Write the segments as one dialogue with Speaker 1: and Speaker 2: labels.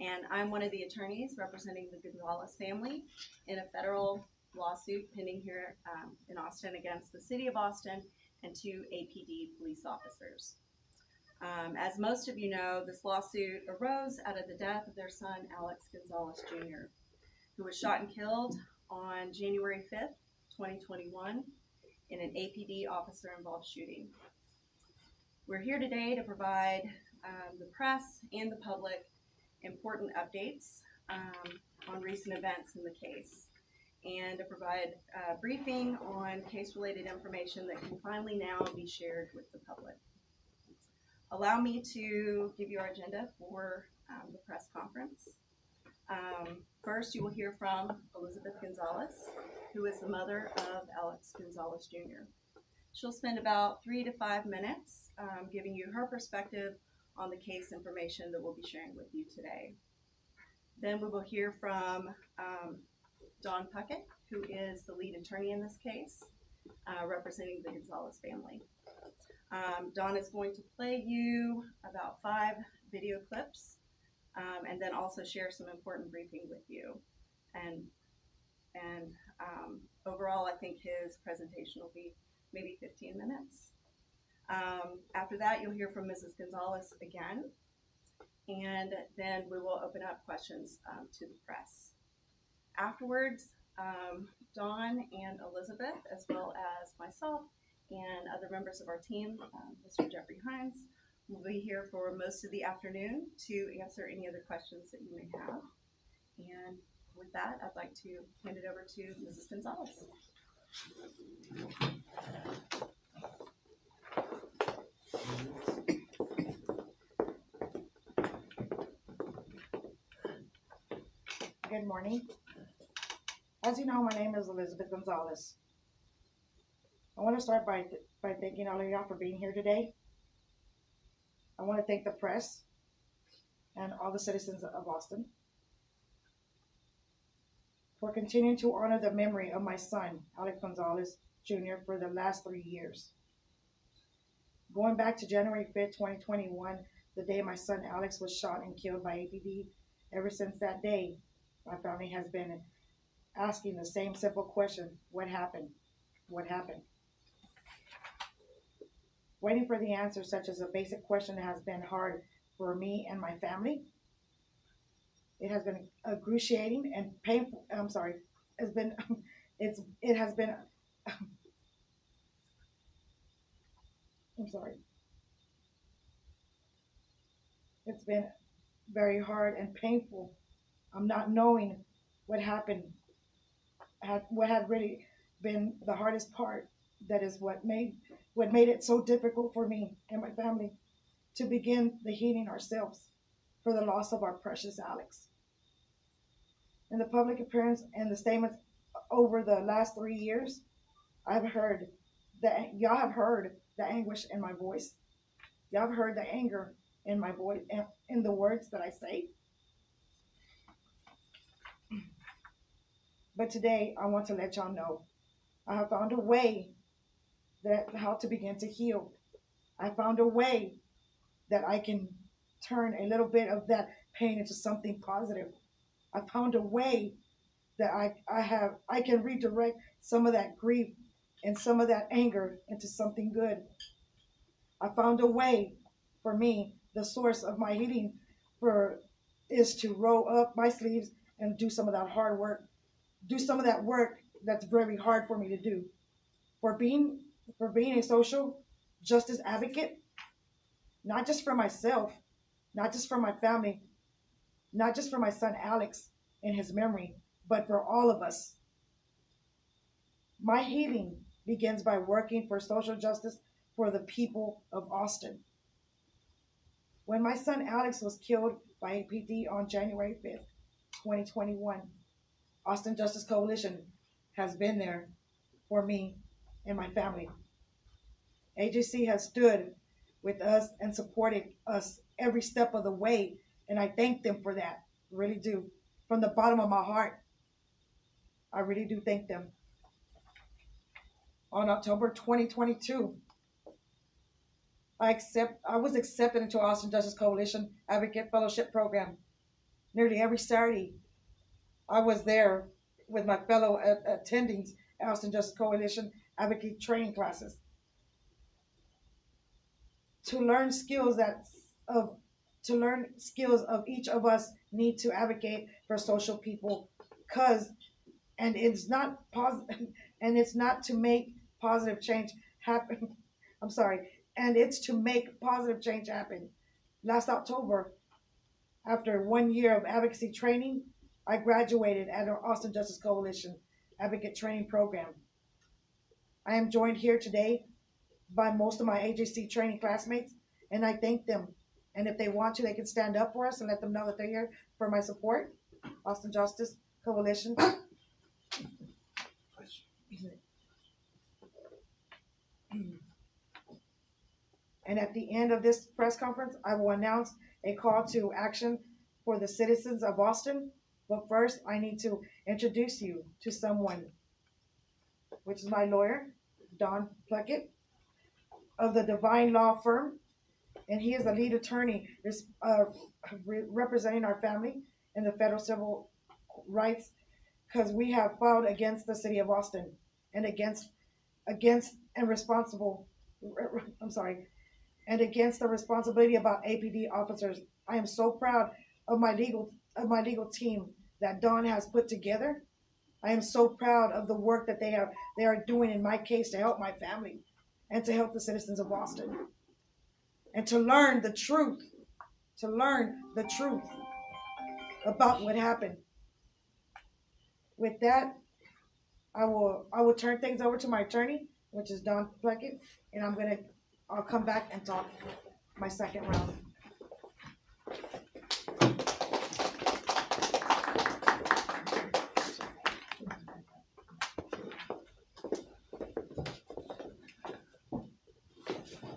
Speaker 1: and I'm one of the attorneys representing the Gonzales family in a federal lawsuit pending here in Austin against the city of Austin and 2 APD police officers. As most of you know, this lawsuit arose out of the death of their son, Alex Gonzales Jr., who was shot and killed on January 5th, 2021 in an APD officer-involved shooting. We're here today to provide the press and the public important updates on recent events in the case, and to provide a briefing on case-related information that can finally now be shared with the public. Allow me to give you our agenda for the press conference. First, you will hear from Elizabeth Gonzales, who is the mother of Alex Gonzales Jr. She'll spend about 3 to 5 minutes giving you her perspective on the case information that we'll be sharing with you today. Then we will hear from Dawn Puckett, who is the lead attorney in this case, representing the Gonzales family. Dawn is going to play you about 5 video clips and then also share some important briefing with you. And overall, I think his presentation will be maybe 15 minutes. After that, you'll hear from Mrs. Gonzales again, and then we will open up questions to the press. Afterwards, Dawn and Elizabeth, as well as myself and other members of our team, Mr. Jeffrey Hines, will be here for most of the afternoon to answer any other questions that you may have. And with that, I'd like to hand it over to Mrs. Gonzales.
Speaker 2: Good morning. As you know, my name is Elizabeth Gonzales. I want to start by thanking all of y'all for being here today. I want to thank the press and all the citizens of Austin for continuing to honor the memory of my son, Alex Gonzales Jr., for the last 3 years. Going back to January 5th, 2021, the day my son Alex was shot and killed by APD, ever since that day, my family has been asking the same simple question: what happened? What happened? Waiting for the answer, such as a basic question, has been hard for me and my family. It has been excruciating and painful. I'm sorry. It has been. I'm sorry. It's been very hard and painful. I'm not knowing what happened. What had really been the hardest part. That is what made it so difficult for me and my family to begin the healing ourselves for the loss of our precious Alex. In the public appearance and the statements over the last 3 years, I've heard that y'all have heard the anguish in my voice. Y'all have heard the anger in my voice and in the words that I say. But today, I want to let y'all know I have found a way how to begin to heal. I found a way that I can turn a little bit of that pain into something positive. I found a way that I can redirect some of that grief and some of that anger into something good. I found a way for me, the source of my healing is to roll up my sleeves and do some of that hard work. Do some of that work that's very hard for me to do. For being a social justice advocate, not just for myself, not just for my family, not just for my son Alex in his memory, but for all of us. My healing begins by working for social justice for the people of Austin. When my son Alex was killed by APD on January 5th, 2021, Austin Justice Coalition has been there for me and my family. AJC has stood with us and supported us every step of the way, and I thank them for that. I really do. From the bottom of my heart, I really do thank them. On October 2022, I was accepted into Austin Justice Coalition Advocate Fellowship Program. nearly every Saturday. I was there with my fellow attendings at Austin Justice Coalition advocate training classes to learn skills that of to learn skills of each of us need to advocate for social people, cause and it's not positive and it's not to make positive change happen. I'm sorry, and it's to make positive change happen. Last October, after 1 year of advocacy training, I graduated at our Austin Justice Coalition Advocate Training Program. I am joined here today by most of my AJC training classmates, and I thank them. And if they want to, they can stand up for us and let them know that they're here for my support. Austin Justice Coalition. And at the end of this press conference, I will announce a call to action for the citizens of Austin. But first, I need to introduce you to someone, which is my lawyer, Don Pluckett, of the Divine Law Firm. And he is the lead attorney representing our family in the federal civil rights, because we have filed against the city of Austin and against and responsible. I'm sorry, and against the responsibility about APD officers. I am so proud of my legal team that Don has put together. I am so proud of the work that they are doing in my case to help my family and to help the citizens of Austin and to learn the truth about what happened. With that, I will turn things over to my attorney, which is Don Pluckett, and I'll come back and talk my second round.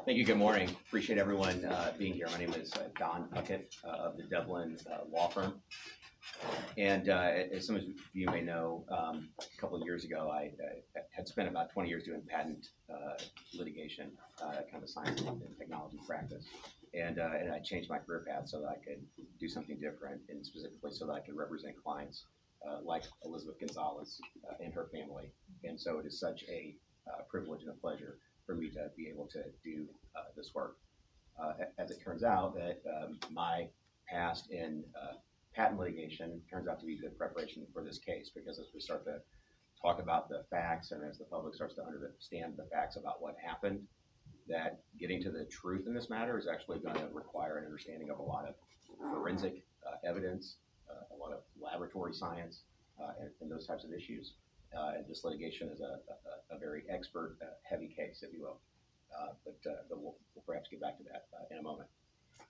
Speaker 3: Thank you. Good morning. Appreciate everyone being here. My name is Don Puckett of the Dublin Law Firm. And as some of you may know, a couple of years ago, I had spent about 20 years doing patent litigation, kind of science and technology practice. And I changed my career path so that I could do something different, and specifically so that I could represent clients like Elizabeth Gonzales and her family. And so it is such a privilege and a pleasure for me to be able to do this work. As it turns out, that my past in patent litigation turns out to be good preparation for this case, because as we start to talk about the facts and as the public starts to understand the facts about what happened, that getting to the truth in this matter is actually going to require an understanding of a lot of forensic evidence, a lot of laboratory science, and those types of issues. And this litigation is a very expert, heavy case, if you will. But we'll perhaps get back to that in a moment.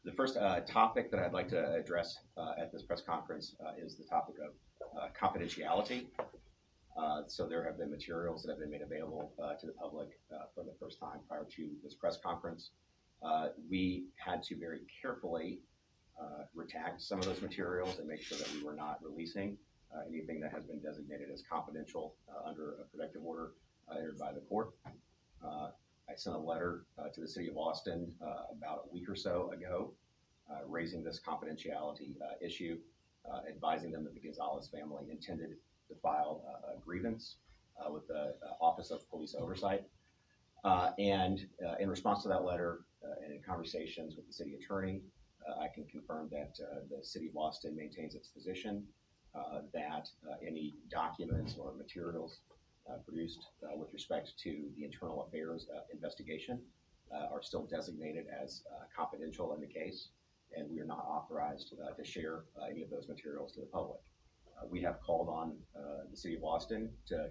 Speaker 3: The first topic that I'd like to address at this press conference is the topic of confidentiality. So there have been materials that have been made available to the public for the first time prior to this press conference. We had to very carefully redact some of those materials and make sure that we were not releasing anything that has been designated as confidential under a protective order entered by the court. I sent a letter to the city of Austin about a week or so ago, raising this confidentiality issue, advising them that the Gonzales family intended to file a grievance with the Office of Police Oversight. And in response to that letter and in conversations with the city attorney, I can confirm that the city of Austin maintains its position that any documents or materials produced with respect to the internal affairs investigation are still designated as confidential in the case, and we are not authorized to share any of those materials to the public. We have called on the city of Austin to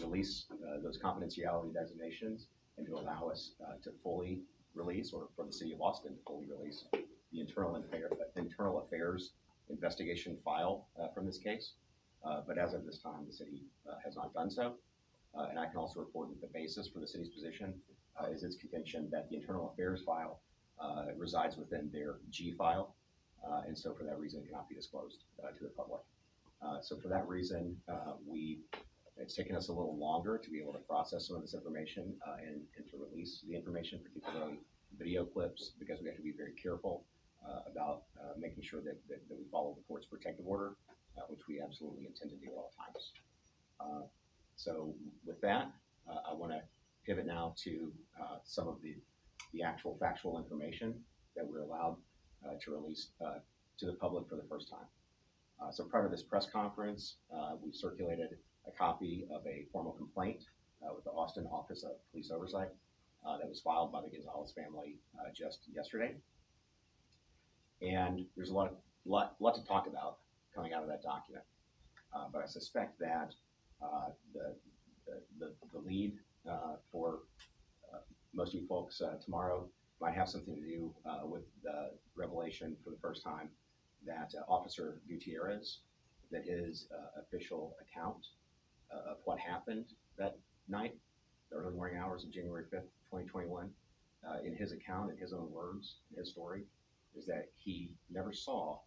Speaker 3: release those confidentiality designations and to allow us to fully release, or for the city of Austin to fully release, the internal affairs investigation file from this case. But as of this time, the city has not done so. And I can also report that the basis for the city's position is its contention that the internal affairs file resides within their G file, and so for that reason it cannot be disclosed to the public. So for that reason, it's taken us a little longer to be able to process some of this information and to release the information, particularly video clips, because we have to be very careful about making sure that we follow the court's order, which we absolutely intend to do at all times. So with that, I want to pivot now to some of the actual factual information that we're allowed to release to the public for the first time. So prior to this press conference, we circulated a copy of a formal complaint with the Austin Office of Police Oversight that was filed by the Gonzales family just yesterday. And there's a lot to talk about coming out of that document. But I suspect that the lead for most of you folks tomorrow might have something to do with the revelation for the first time that Officer Gutierrez, that his official account of what happened that night, the early morning hours of January 5th, 2021, in his account, in his own words, in his story, is that he never saw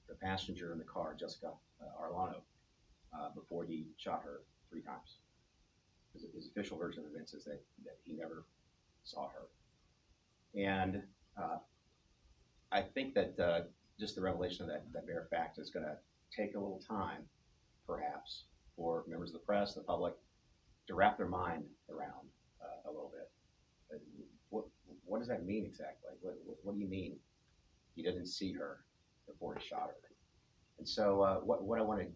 Speaker 3: the passenger in the car, Jessica Arellano, before he shot her 3 times. His official version of events is that he never saw her. And I think that just the revelation of that bare fact is going to take a little time, perhaps, for members of the press, the public, to wrap their mind around a little bit. What does that mean exactly? What do you mean he didn't see her before he shot her? And so what I want to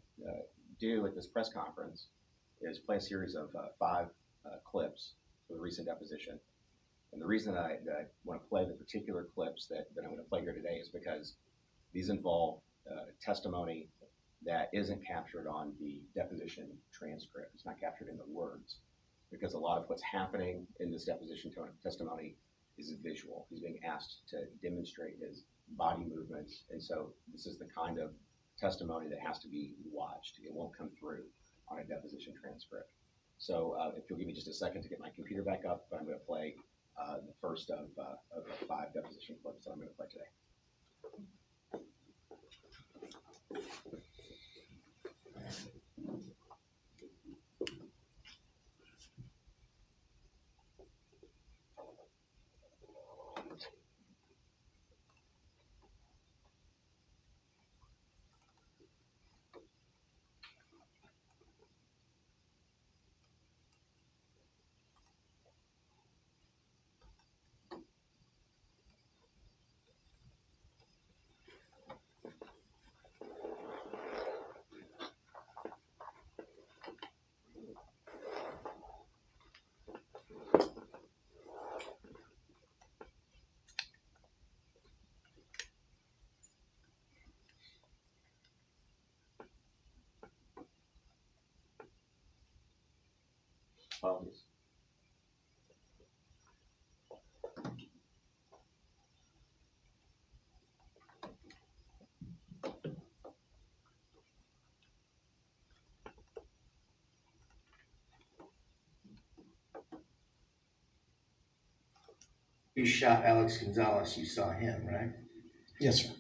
Speaker 3: do at this press conference is play a series of 5 clips for the recent deposition. And the reason that I want to play the particular clips that I'm going to play here today is because these involve testimony that isn't captured on the deposition transcript. It's not captured in the words, because a lot of what's happening in this deposition testimony is visual. He's being asked to demonstrate his body movements, and so this is the kind of testimony that has to be watched. It won't come through on a deposition transcript. So if you'll give me just a second to get my computer back up, I'm going to play the first of 5 deposition clips that I'm going to play today. Apologies.
Speaker 4: You shot Alex Gonzales, you saw him, right?
Speaker 5: Yes, sir.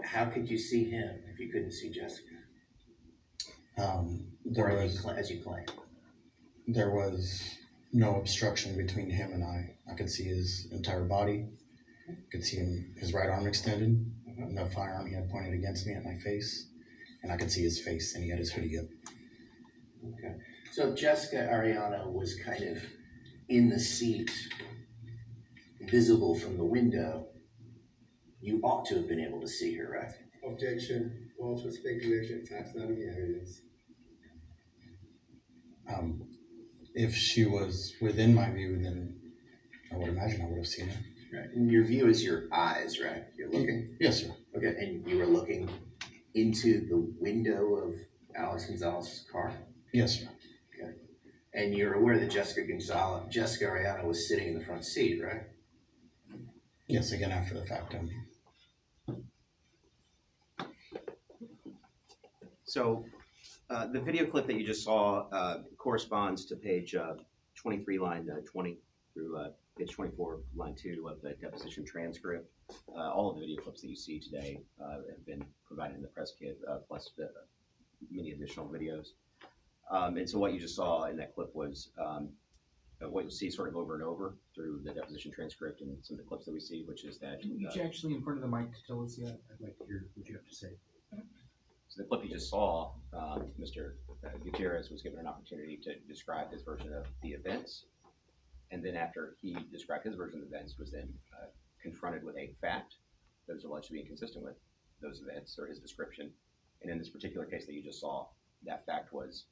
Speaker 4: How could you see him if you couldn't see Jessica? As you claim.
Speaker 5: There was no obstruction between him and I. I could see his entire body. I could see his right arm extended. The firearm he had pointed against me at my face. And I could see his face, and he had his hoodie up.
Speaker 4: Okay. So Jessica Arellano was kind of in the seat, visible from the window. You ought to have been able to see her, right?
Speaker 6: Objection. False with speculation. That's not the evidence.
Speaker 5: If she was within my view, then I would imagine I would have seen her.
Speaker 4: Right. And your view is your eyes, right? You're looking.
Speaker 5: Yes, sir.
Speaker 4: Okay. And you were looking into the window of Alex Gonzalez' car?
Speaker 5: Yes, sir.
Speaker 4: Okay. And you're aware that Jessica Arellano was sitting in the front seat, right?
Speaker 5: Yes, again, after the fact.
Speaker 3: So the video clip that you just saw corresponds to page 23, line 20 through page 24, line 2 of the deposition transcript. All of the video clips that you see today have been provided in the press kit, plus many additional videos. And so what you just saw in that clip was what you'll see sort of over and over through the deposition transcript and some of the clips that we see, which is that.
Speaker 7: Can you get actually in front of the mic to tell us yet? I'd like to hear what you have to say.
Speaker 3: So the clip you just saw, Mr. Gutierrez was given an opportunity to describe his version of the events. And then after he described his version of the events, was then confronted with a fact that was alleged to be inconsistent with those events or his description. And in this particular case that you just saw, that fact was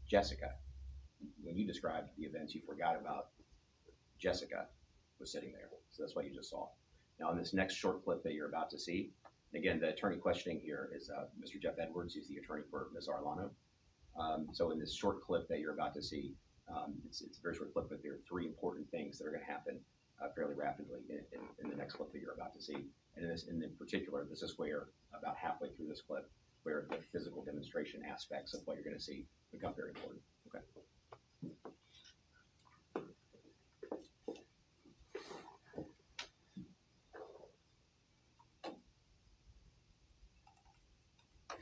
Speaker 3: Jessica. When you described the events, you forgot about Jessica was sitting there. So that's what you just saw. Now in this next short clip that you're about to see, again, the attorney questioning here is Mr. Jeff Edwards. He's the attorney for Ms. Arlano. So in this short clip that you're about to see, it's a very short clip, but there are three important things that are going to happen fairly rapidly in the next clip that you're about to see. And in particular, this is where about halfway through this clip, where the physical demonstration aspects of what you're going to see become very important. Okay.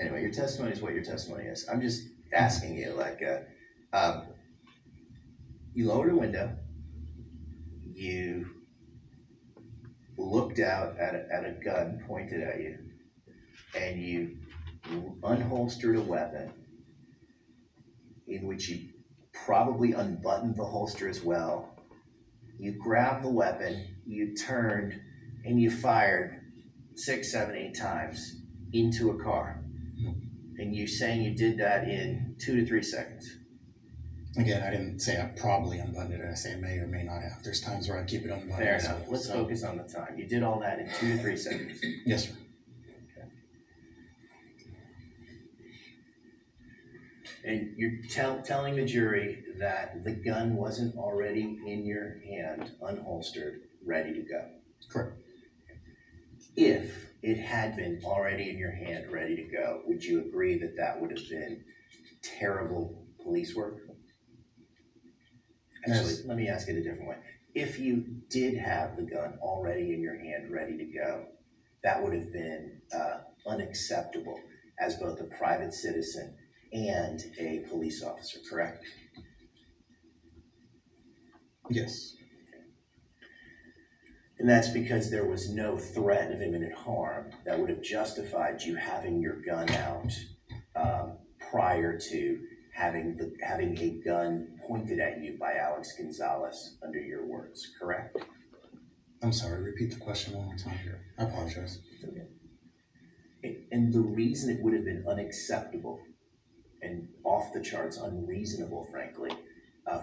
Speaker 4: Anyway, your testimony is what your testimony is. I'm just asking you, like, you lowered a window, you looked out at a gun pointed at you, and you unholstered a weapon in which you probably unbuttoned the holster as well. You grabbed the weapon, you turned, and you fired 6, 7, 8 times into a car. And you're saying you did that in 2 to 3 seconds.
Speaker 5: Again, I didn't say I probably unbuttoned it. I say I may or may not have. There's times where I keep it unbuttoned.
Speaker 4: Fair enough. Let's focus on the time. You did all that in 2 to 3 seconds.
Speaker 5: Yes, sir.
Speaker 4: Okay. And you're telling the jury that the gun wasn't already in your hand, unholstered, ready to go.
Speaker 5: Correct.
Speaker 4: If it had been already in your hand, ready to go, would you agree that that would have been terrible police work? Actually, let me ask it a different way. If you did have the gun already in your hand, ready to go, that would have been unacceptable as both a private citizen and a police officer, correct?
Speaker 5: Yes.
Speaker 4: And that's because there was no threat of imminent harm that would have justified you having your gun out prior to having a gun pointed at you by Alex Gonzalez, under your words, correct?
Speaker 5: I'm sorry, repeat the question one more time here. I apologize.
Speaker 4: Okay. And the reason it would have been unacceptable and off the charts unreasonable, frankly,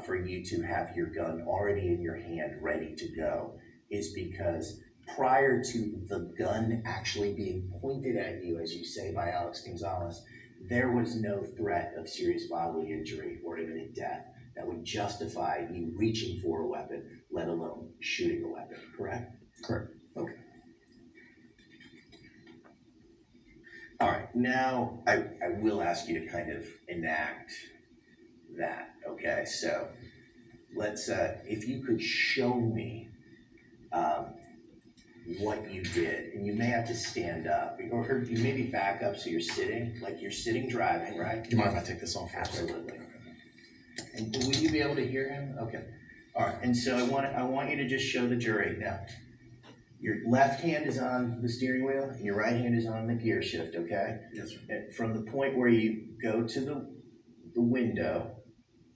Speaker 4: for you to have your gun already in your hand, ready to go, is because prior to the gun actually being pointed at you, as you say, by Alex Gonzalez, there was no threat of serious bodily injury or imminent death that would justify you reaching for a weapon, let alone shooting a weapon, correct?
Speaker 5: Correct.
Speaker 4: Okay. All right, now I will ask you to kind of enact that, okay? So let's, if you could show me what you did, and you may have to stand up, or you maybe back up so you're sitting, like you're sitting driving, right?
Speaker 5: Do you mind if I take this off?
Speaker 4: Absolutely. And will you be able to hear him? Okay. All right. And so I want you to just show the jury now. Your left hand is on the steering wheel, and your right hand is on the gear shift. Okay.
Speaker 5: Yes, sir.
Speaker 4: And from the point where you go to the window,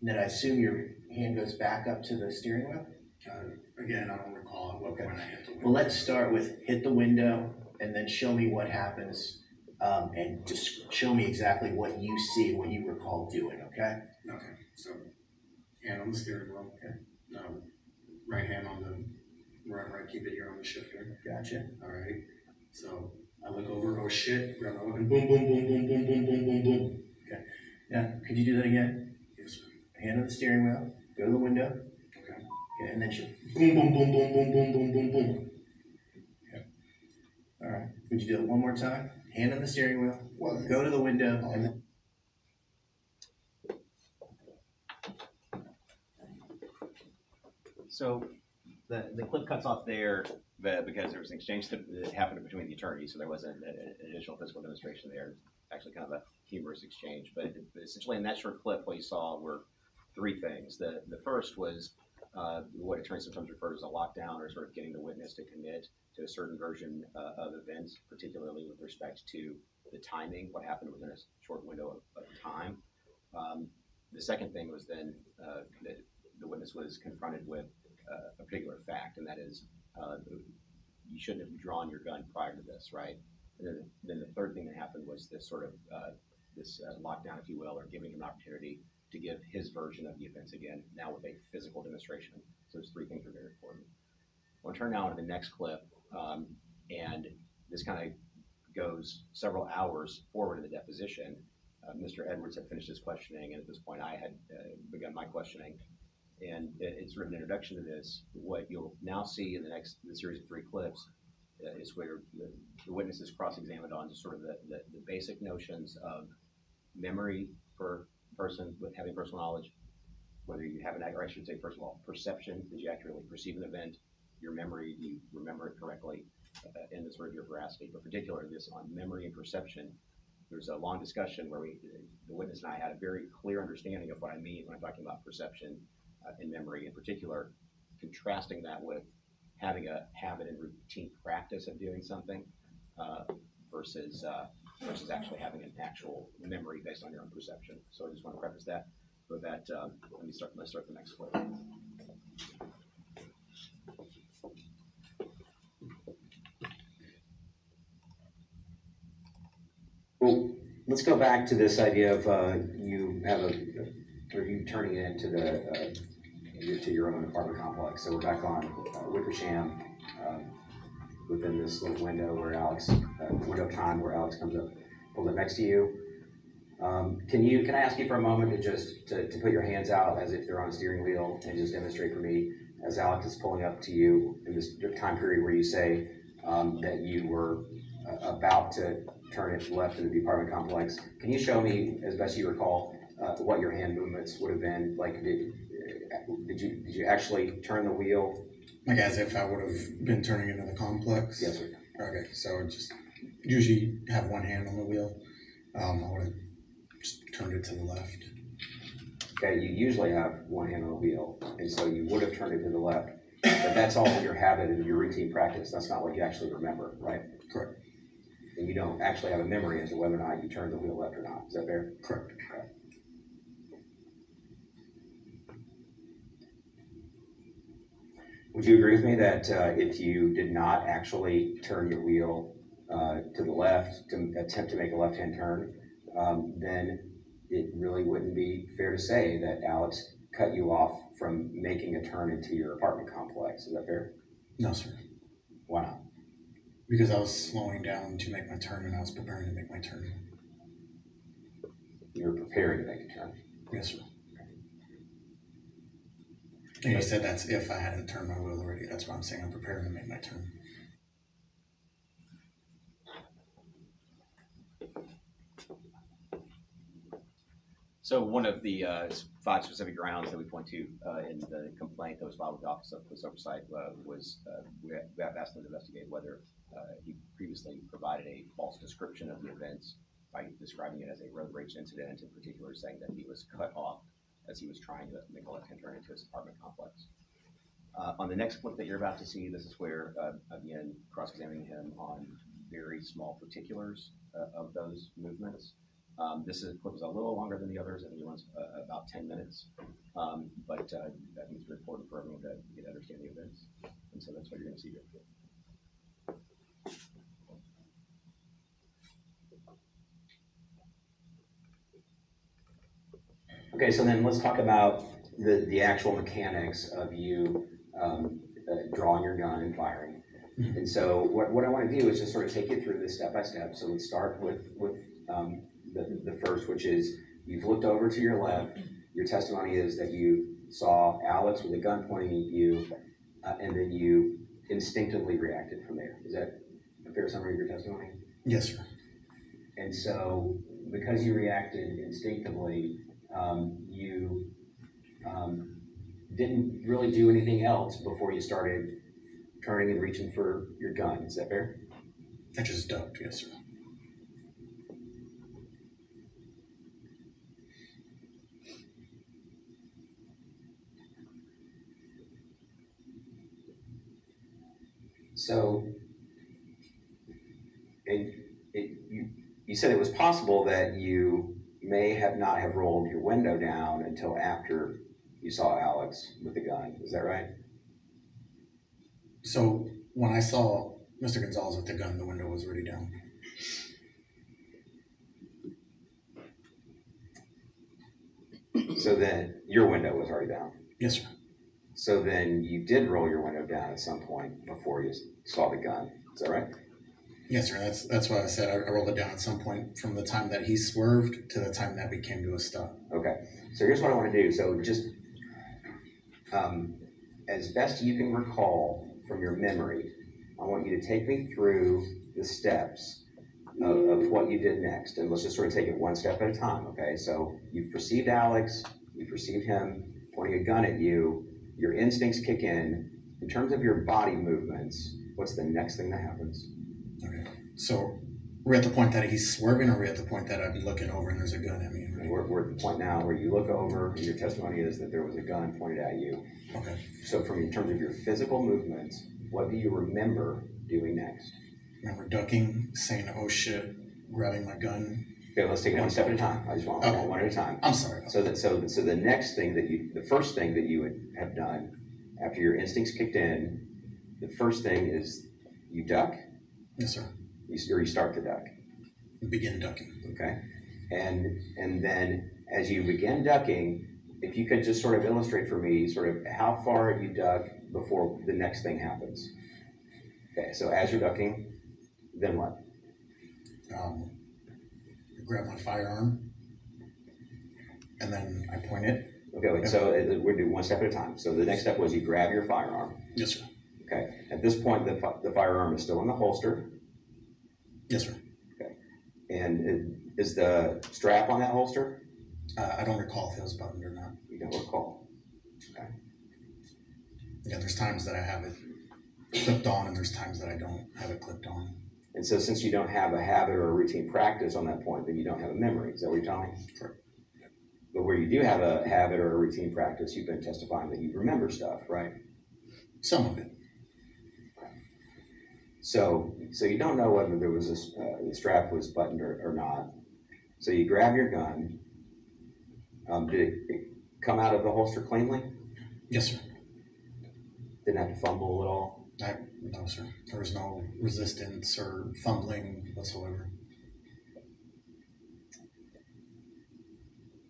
Speaker 4: then I assume your hand goes back up to the steering wheel.
Speaker 5: Again, I don't recall at what point I hit the window.
Speaker 4: Well, let's start with hit the window, and then show me what happens, and just show me exactly what you see, what you recall doing. Okay.
Speaker 5: Okay. So, hand on the steering wheel. Okay. Right hand on the wherever I keep it here on the shifter.
Speaker 4: Gotcha.
Speaker 5: All right. So I look over. Oh shit! Grab my weapon. Boom! Boom! Boom! Boom! Boom! Boom! Boom! Boom! Boom.
Speaker 4: Okay. Now, could you do that again?
Speaker 5: Yes, sir.
Speaker 4: Hand on the steering wheel. Go to the window.
Speaker 5: Okay.
Speaker 4: Okay, and then shoot.
Speaker 5: Boom! Boom! Boom! Boom! Boom! Boom! Boom! Boom! Boom.
Speaker 4: Okay. All right. Would you do it one more time? Hand on the steering wheel.
Speaker 5: Well,
Speaker 4: Go to the window. And then
Speaker 3: So the clip cuts off there because there was an exchange that happened between the attorneys, so there wasn't an additional physical demonstration there. Actually kind of a humorous exchange. But essentially in that short clip, what you saw were three things. The first was what attorneys sometimes refer to as a lockdown, or sort of getting the witness to commit to a certain version of events, particularly with respect to the timing, what happened within a short window of time. The second thing was then that the witness was confronted with a particular fact, and that is you shouldn't have drawn your gun prior to this, right? And then the third thing that happened was this sort of this lockdown, if you will, or giving him an opportunity to give his version of the events again, now with a physical demonstration. So those three things are very important. We'll turn now to the next clip, and this kind of goes several hours forward in the deposition. Mr. Edwards had finished his questioning, and at this point I had begun my questioning. And it's sort of an introduction to this. What you'll now see in the series of three clips is where the witness is cross-examined on just sort of the basic notions of memory for a person with having personal knowledge, whether you have or I should say, first of all, perception, did you accurately perceive an event, your memory, do you remember it correctly, and the sort of your veracity. But particularly this on memory and perception, there's a long discussion where the witness and I had a very clear understanding of what I mean when I'm talking about perception and memory, in particular, contrasting that with having a habit and routine practice of doing something versus actually having an actual memory based on your own perception. So I just want to preface that. With that, let's start the next clip.
Speaker 8: Well, let's go back to this idea of you turning it into your own apartment complex. So we're back on Wickersham, within this little window where window of time where Alex comes up, pulls up next to you. Can I ask you for a moment to just to put your hands out as if they're on a steering wheel and just demonstrate for me as Alex is pulling up to you in this time period where you say that you were about to turn it left into the apartment complex. Can you show me, as best you recall, what your hand movements would have been like? Did you actually turn the wheel?
Speaker 5: Like as if I would have been turning into the complex?
Speaker 8: Yes, sir.
Speaker 5: Okay, so just usually have one hand on the wheel. I would have just turned it to the left.
Speaker 8: Okay, you usually have one hand on the wheel, and so you would have turned it to the left. But that's all your habit and your routine practice. That's not what you actually remember, right?
Speaker 5: Correct.
Speaker 8: And you don't actually have a memory as to whether or not you turned the wheel left or not. Is that fair?
Speaker 5: Correct.
Speaker 8: Okay. Would you agree with me that if you did not actually turn your wheel to the left to attempt to make a left-hand turn, then it really wouldn't be fair to say that Alex cut you off from making a turn into your apartment complex? Is that fair?
Speaker 5: No, sir.
Speaker 8: Why not?
Speaker 5: Because I was slowing down to make my turn and I was preparing to make my turn.
Speaker 8: You were preparing to make a turn?
Speaker 5: Yes, sir. And you said that's if I hadn't turned my wheel already. That's why I'm saying I'm preparing to make my turn.
Speaker 3: So one of the 5 specific grounds that we point to in the complaint that was filed with the Office of Police Oversight was we have asked them to investigate whether he previously provided a false description of the events by describing it as a road rage incident, in particular saying that he was cut off as he was trying to make a left-hand turn into his apartment complex. On the next clip that you're about to see, this is where, again, cross-examining him on very small particulars of those movements. This clip is a little longer than the others. I think it runs about 10 minutes, but I think it's very important for everyone to get to understand the events, and so that's what you're going to see here.
Speaker 8: Okay, so then let's talk about the actual mechanics of you drawing your gun and firing. Mm-hmm. And so what I want to do is just sort of take you through this step by step. So let's start with the first, which is you've looked over to your left. Your testimony is that you saw Alex with a gun pointing at you, and then you instinctively reacted from there. Is that a fair summary of your testimony?
Speaker 5: Yes, sir.
Speaker 8: And so because you reacted instinctively, you didn't really do anything else before you started turning and reaching for your gun. Is that fair?
Speaker 5: I just ducked, yes, sir.
Speaker 8: So, you said it was possible that you may have not have rolled your window down until after you saw Alex with the gun. Is that right?
Speaker 5: So when I saw Mr. Gonzales with the gun, the window was already down.
Speaker 8: So then your window was already down.
Speaker 5: Yes, sir.
Speaker 8: So then you did roll your window down at some point before you saw the gun. Is that right?
Speaker 5: Yes, sir. That's why I said I rolled it down at some point from the time that he swerved to the time that we came to a stop.
Speaker 8: Okay. So here's what I want to do. So just as best you can recall from your memory, I want you to take me through the steps of what you did next. And let's just sort of take it one step at a time, okay? So you've perceived Alex, you perceived him pointing a gun at you, your instincts kick in. In terms of your body movements, what's the next thing that happens?
Speaker 5: Okay. So we're at the point that he's swerving, or we're at the point that I'm looking over and there's a gun at me? Right?
Speaker 8: We're at the point now where you look over and your testimony is that there was a gun pointed at you.
Speaker 5: Okay.
Speaker 8: So in terms of your physical movements, what do you remember doing next?
Speaker 5: I remember ducking, saying, "Oh shit," grabbing my gun.
Speaker 8: Okay, let's take it one step at a time. I just want one at a time.
Speaker 5: I'm sorry.
Speaker 8: So the next thing the first thing that you would have done after your instincts kicked in, the first thing is you duck.
Speaker 5: Yes, sir.
Speaker 8: Or you start to duck.
Speaker 5: Begin ducking.
Speaker 8: Okay, and then as you begin ducking, if you could just sort of illustrate for me sort of how far you duck before the next thing happens. Okay, so as you're ducking, then what?
Speaker 5: I grab my firearm, and then I point it.
Speaker 8: Okay, wait, so we're doing one step at a time. So the next step was you grab your firearm.
Speaker 5: Yes, sir.
Speaker 8: Okay, at this point, the firearm is still in the holster.
Speaker 5: Yes, sir.
Speaker 8: Okay, and is the strap on that holster?
Speaker 5: I don't recall if it was buttoned or not.
Speaker 8: You don't recall. Okay.
Speaker 5: Yeah, there's times that I have it clipped on, and there's times that I don't have it clipped on.
Speaker 8: And so since you don't have a habit or a routine practice on that point, then you don't have a memory. Is that what you're telling me?
Speaker 5: Correct.
Speaker 8: But where you do have a habit or a routine practice, you've been testifying that you remember stuff, right?
Speaker 5: Some of it.
Speaker 8: So you don't know whether there was the strap was buttoned or not. So you grab your gun. Did it come out of the holster cleanly?
Speaker 5: Yes, sir.
Speaker 8: Didn't have to fumble at all?
Speaker 5: No, sir. There was no resistance or fumbling whatsoever.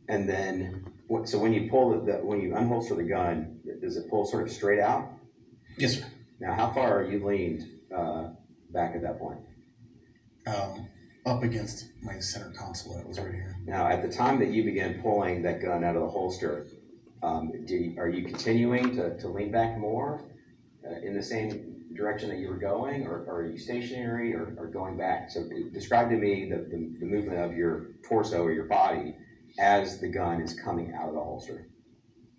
Speaker 8: And then, so when you pull when you unholster the gun, does it pull sort of straight out?
Speaker 5: Yes, sir.
Speaker 8: Now, how far are you leaned back at that point?
Speaker 5: Up against my center console that was right here.
Speaker 8: Now, at the time that you began pulling that gun out of the holster, are you continuing to lean back more in the same direction that you were going, or are you stationary or going back? So describe to me the movement of your torso or your body as the gun is coming out of the holster.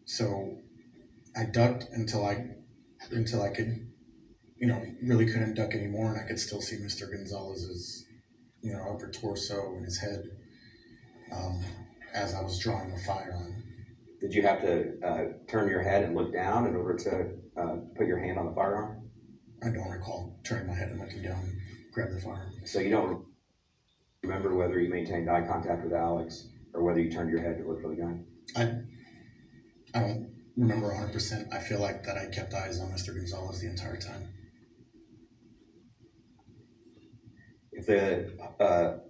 Speaker 5: So I ducked until I could, really couldn't duck anymore, and I could still see Mr. Gonzales's, upper torso and his head as I was drawing the firearm.
Speaker 8: Did you have to turn your head and look down in order to put your hand on the firearm?
Speaker 5: I don't recall turning my head and looking down and grab the firearm.
Speaker 8: So you don't remember whether you maintained eye contact with Alex or whether you turned your head to look for the gun?
Speaker 5: I don't remember 100%. I feel like that I kept eyes on Mr. Gonzales the entire time.
Speaker 8: If the